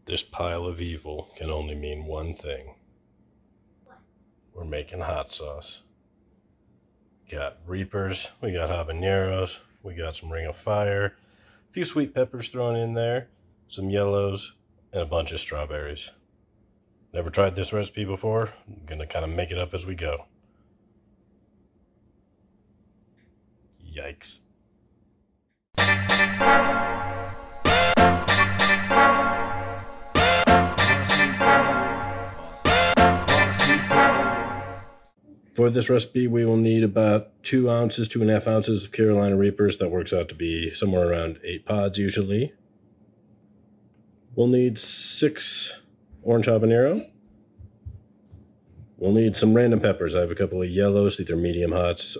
This pile of evil can only mean one thing. We're making hot sauce. Got Reapers, we got Habaneros, we got some Ring of Fire, a few sweet peppers thrown in there, some yellows, and a bunch of strawberries. Never tried this recipe before. I'm gonna kind of make it up as we go. Yikes. For this recipe, we will need about 2 ounces, 2.5 ounces of Carolina Reapers. That works out to be somewhere around 8 pods usually. We'll need 6 orange habanero. We'll need some random peppers. I have a couple of yellows. These are medium hots,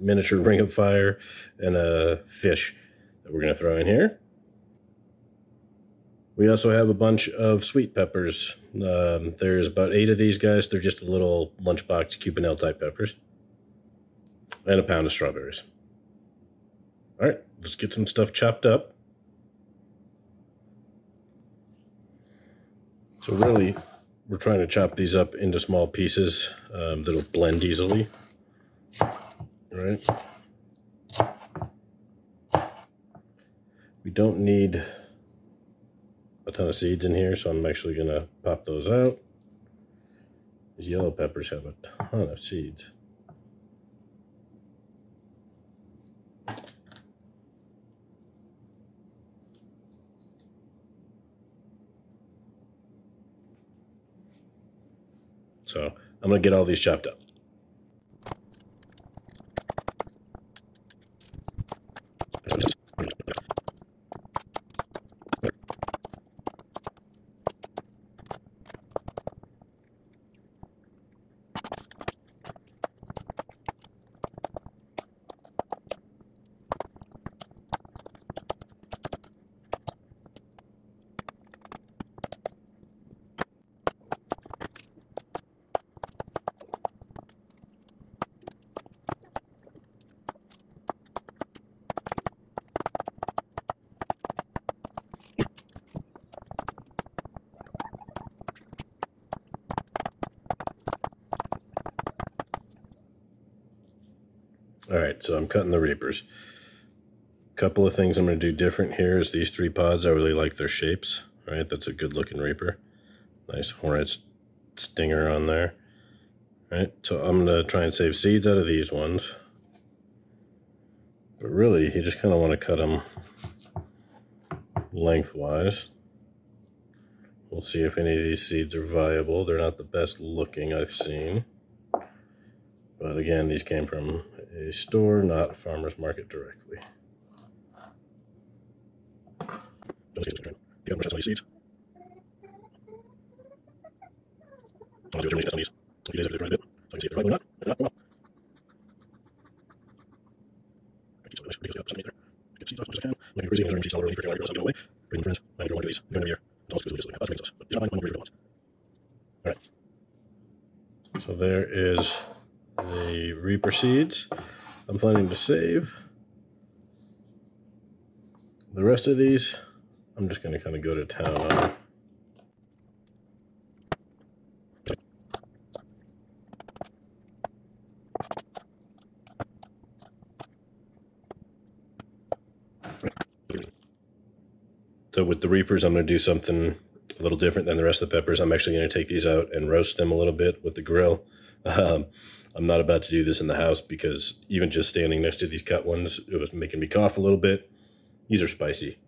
miniature Ring of Fire, and a fish that we're going to throw in here. We also have a bunch of sweet peppers. There's about 8 of these guys. They're just a little lunchbox Cubanelle type peppers. And a pound of strawberries. All right, let's get some stuff chopped up. So really, we're trying to chop these up into small pieces that'll blend easily. All right. We don't need a ton of seeds in here, so I'm actually going to pop those out. These yellow peppers have a ton of seeds. So I'm going to get all these chopped up. All right, so I'm cutting the Reapers. Couple of things I'm going to do different here is these 3 pods. I really like their shapes. All right, that's a good looking Reaper. Nice hornet stinger on there. All right, so I'm going to try and save seeds out of these ones. But really, you just kind of want to cut them lengthwise. We'll see if any of these seeds are viable. They're not the best looking I've seen. But again, these came from a store, not a farmer's market directly. Do you have some seeds? I'm going to do a germination test on these. A few days after they've dried a bit, so I can see if they're ripe or not. If not, well. I keep some of this because I have some meat there. Get seeds off as much as I can. I'm going to be raising seeds all over for Carolina Reapers. I'll give them away. Bring them friends. I'm going to grow 1 of these. If you're going to be here, it's all exclusively just like that. But it's not mine. I'm going to read it. All right. So there is the Reaper seeds. I'm planning to save. The rest of these, I'm just going to kind of go to town on. So with the Reapers, I'm going to do something a little different than the rest of the peppers. I'm actually going to take these out and roast them a little bit with the grill. I'm not about to do this in the house because even just standing next to these cut ones, it was making me cough a little bit. These are spicy.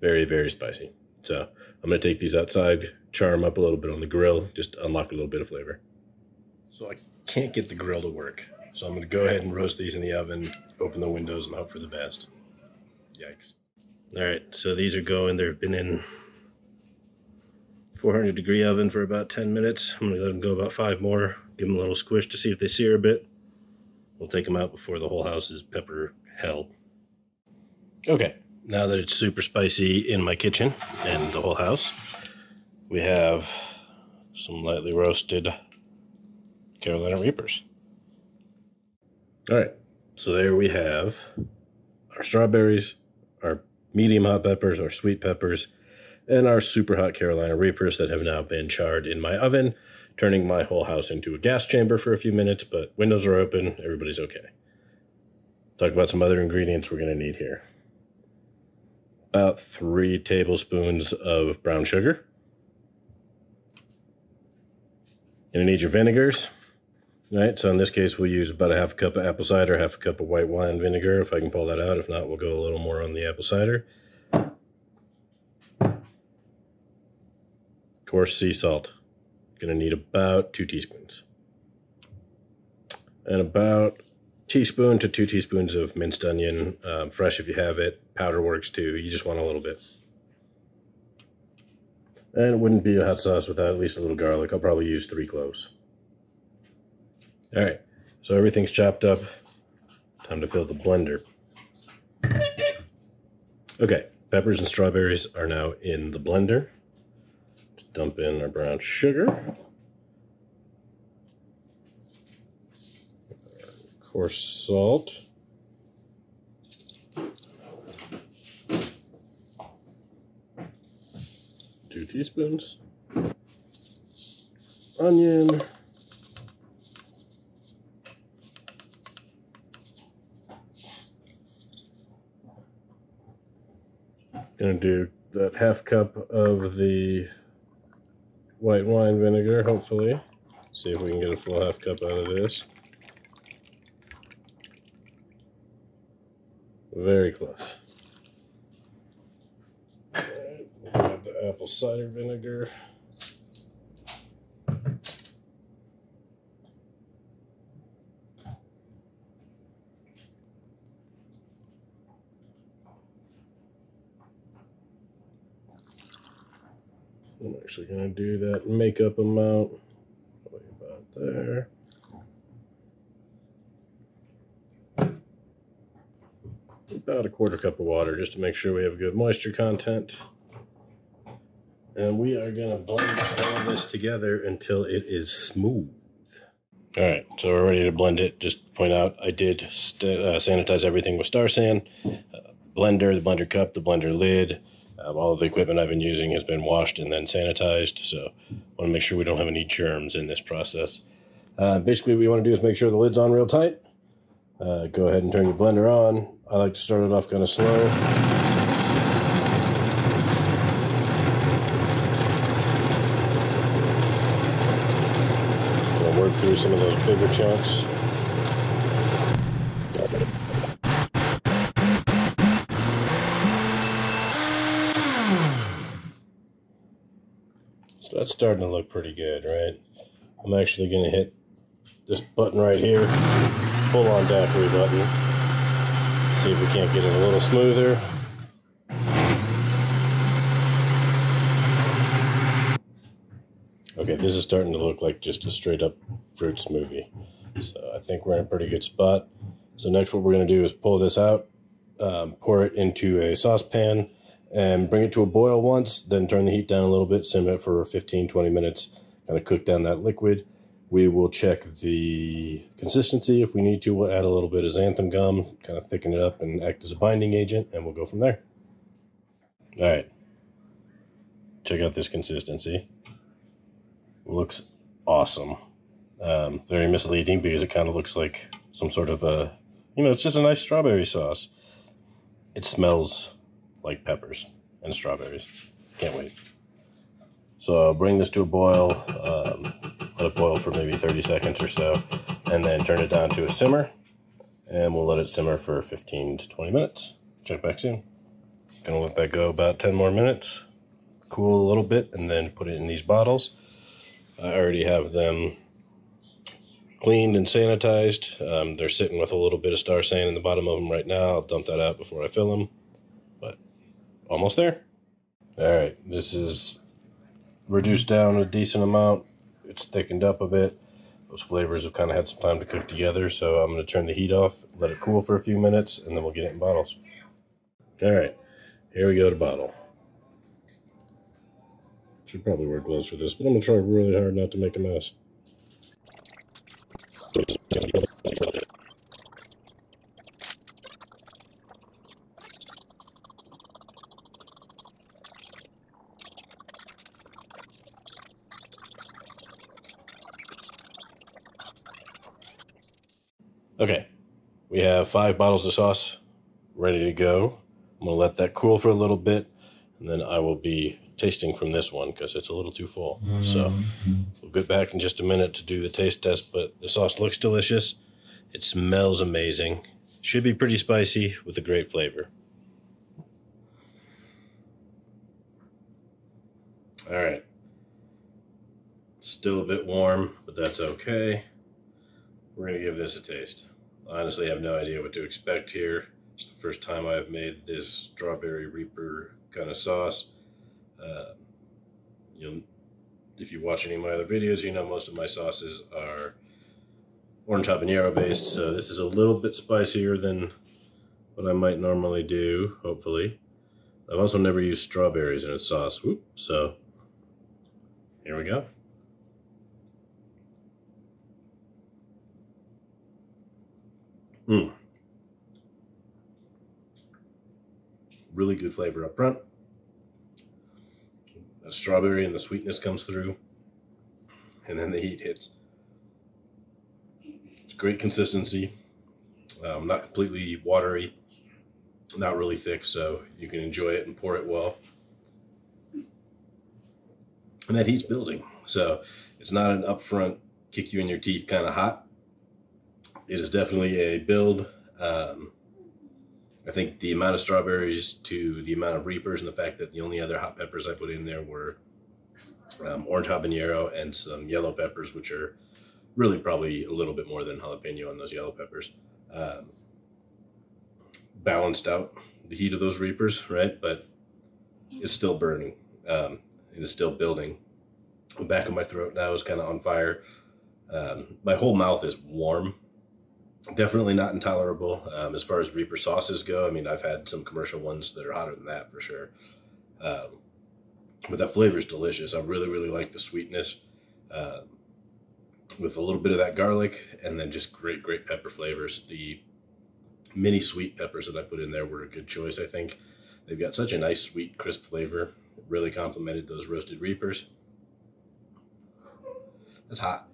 Very, very spicy. So I'm going to take these outside, char them up a little bit on the grill, just to unlock a little bit of flavor. So I can't get the grill to work. So I'm going to go ahead and roast these in the oven, open the windows, and hope for the best. Yikes. All right, so these are going. They've been in 400-degree oven for about 10 minutes. I'm going to let them go about 5 more. Give them a little squish to see if they sear a bit. We'll take them out before the whole house is pepper hell. Okay, now that it's super spicy in my kitchen and the whole house, we have some lightly roasted Carolina Reapers. All right, so there we have our strawberries, our medium hot peppers, our sweet peppers, and our super hot Carolina Reapers that have now been charred in my oven, turning my whole house into a gas chamber for a few minutes, but windows are open, everybody's okay. Talk about some other ingredients we're going to need here. About 3 tablespoons of brown sugar. You're going to need your vinegars. Right, so in this case we'll use about a half a cup of apple cider, half a cup of white wine vinegar, if I can pull that out. If not, we'll go a little more on the apple cider. Coarse sea salt. Gonna need about 2 teaspoons. And about teaspoon to 2 teaspoons of minced onion, fresh if you have it. Powder works too, you just want a little bit. And it wouldn't be a hot sauce without at least a little garlic. I'll probably use 3 cloves. All right, so everything's chopped up. Time to fill the blender. Okay, peppers and strawberries are now in the blender. Just dump in our brown sugar. Coarse salt. Two teaspoons. Onion. Gonna do that half cup of the white wine vinegar, hopefully. See if we can get a full half cup out of this. Very close. Alright, grab the apple cider vinegar. I'm actually going to do that makeup amount, probably about there. About a quarter cup of water just to make sure we have good moisture content. And we are going to blend all of this together until it is smooth. All right, so we're ready to blend it. Just point out, I did sanitize everything with Star San. The blender, the blender cup, the blender lid. All of the equipment I've been using has been washed and then sanitized, so I want to make sure we don't have any germs in this process. Basically, what you want to do is make sure the lid's on real tight. Go ahead and turn your blender on. I like to start it off kind of slow. Gonna work through some of those bigger chunks. So that's starting to look pretty good, right? I'm actually going to hit this button right here, full on daiquiri button. See if we can't get it a little smoother. Okay, this is starting to look like just a straight up fruit smoothie. So I think we're in a pretty good spot. So next what we're going to do is pull this out, pour it into a saucepan, and bring it to a boil once, then turn the heat down a little bit, simmer it for 15-20 minutes, kind of cook down that liquid. We will check the consistency. If we need to, we'll add a little bit of xanthan gum, kind of thicken it up and act as a binding agent, and we'll go from there. All right, check out this consistency. Looks awesome. Very misleading because it kind of looks like some sort of a, it's just a nice strawberry sauce. It smells like peppers and strawberries. Can't wait. So I'll bring this to a boil, let it boil for maybe 30 seconds or so, and then turn it down to a simmer, and we'll let it simmer for 15 to 20 minutes. Check back soon. Gonna let that go about 10 more minutes, cool a little bit, and then put it in these bottles. I already have them cleaned and sanitized. They're sitting with a little bit of Star San in the bottom of them right now. I'll dump that out before I fill them, but almost there. All right, this is reduced down a decent amount. It's thickened up a bit. Those flavors have kind of had some time to cook together, so I'm going to turn the heat off, let it cool for a few minutes, and then we'll get it in bottles. All right, here we go to bottle. Should probably wear gloves for this, but I'm going to try really hard not to make a mess. Okay, we have 5 bottles of sauce ready to go. I'm going to let that cool for a little bit, and then I will be tasting from this one because it's a little too full. So we'll get back in just a minute to do the taste test, but the sauce looks delicious. It smells amazing. Should be pretty spicy with a great flavor. All right. Still a bit warm, but that's okay. We're going to give this a taste. Honestly, I have no idea what to expect here. It's the first time I've made this strawberry reaper kind of sauce. If you watch any of my other videos, you know most of my sauces are orange habanero based, so this is a little bit spicier than what I might normally do, hopefully. I've also never used strawberries in a sauce, so here we go. Really good flavor up front. The strawberry and the sweetness comes through, and then the heat hits. It's great consistency. Not completely watery, not really thick, so you can enjoy it and pour it well. And that heat's building, so it's not an upfront kick you in your teeth kind of hot. It is definitely a build. I think the amount of strawberries to the amount of reapers, and the fact that the only other hot peppers I put in there were orange habanero and some yellow peppers, which are really probably a little bit more than jalapeno on those yellow peppers, balanced out the heat of those reapers, right? But it's still burning. It is still building. The back of my throat now is kind of on fire. My whole mouth is warm. Definitely not intolerable. As far as reaper sauces go, I mean, I've had some commercial ones that are hotter than that for sure. But that flavor is delicious. I really, really like the sweetness with a little bit of that garlic, and then just great, great pepper flavors. The mini sweet peppers that I put in there were a good choice, I think. They've got such a nice, sweet, crisp flavor. It really complemented those roasted reapers. That's hot.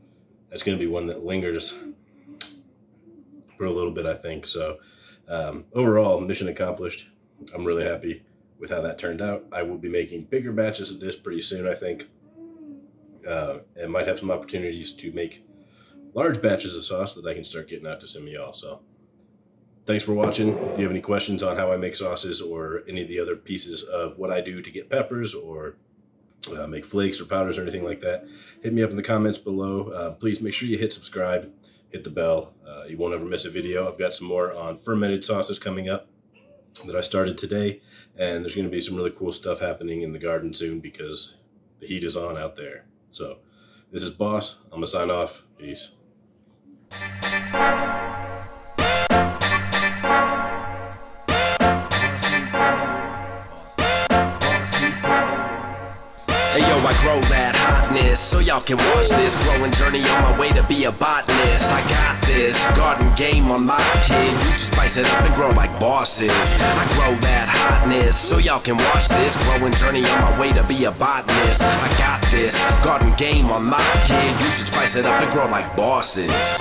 That's going to be one that lingers for a little bit, I think. So overall, mission accomplished. I'm really happy with how that turned out. I will be making bigger batches of this pretty soon, I think, and might have some opportunities to make large batches of sauce that I can start getting out to some of y'all. So thanks for watching. If you have any questions on how I make sauces or any of the other pieces of what I do to get peppers or make flakes or powders or anything like that, hit me up in the comments below. Please make sure you hit subscribe, hit the bell. You won't ever miss a video. I've got some more on fermented sauces coming up that I started today, and there's going to be some really cool stuff happening in the garden soon because the heat is on out there. So this is Boss. I'm gonna sign off. Peace. Hey yo, I grow that hotness so y'all can watch this growing journey on my way to be a botanist. I got this garden game on lock, kid. You should spice it up and grow like bosses. I grow that hotness so y'all can watch this growing journey on my way to be a botanist. I got this garden game on lock, kid. You should spice it up and grow like bosses.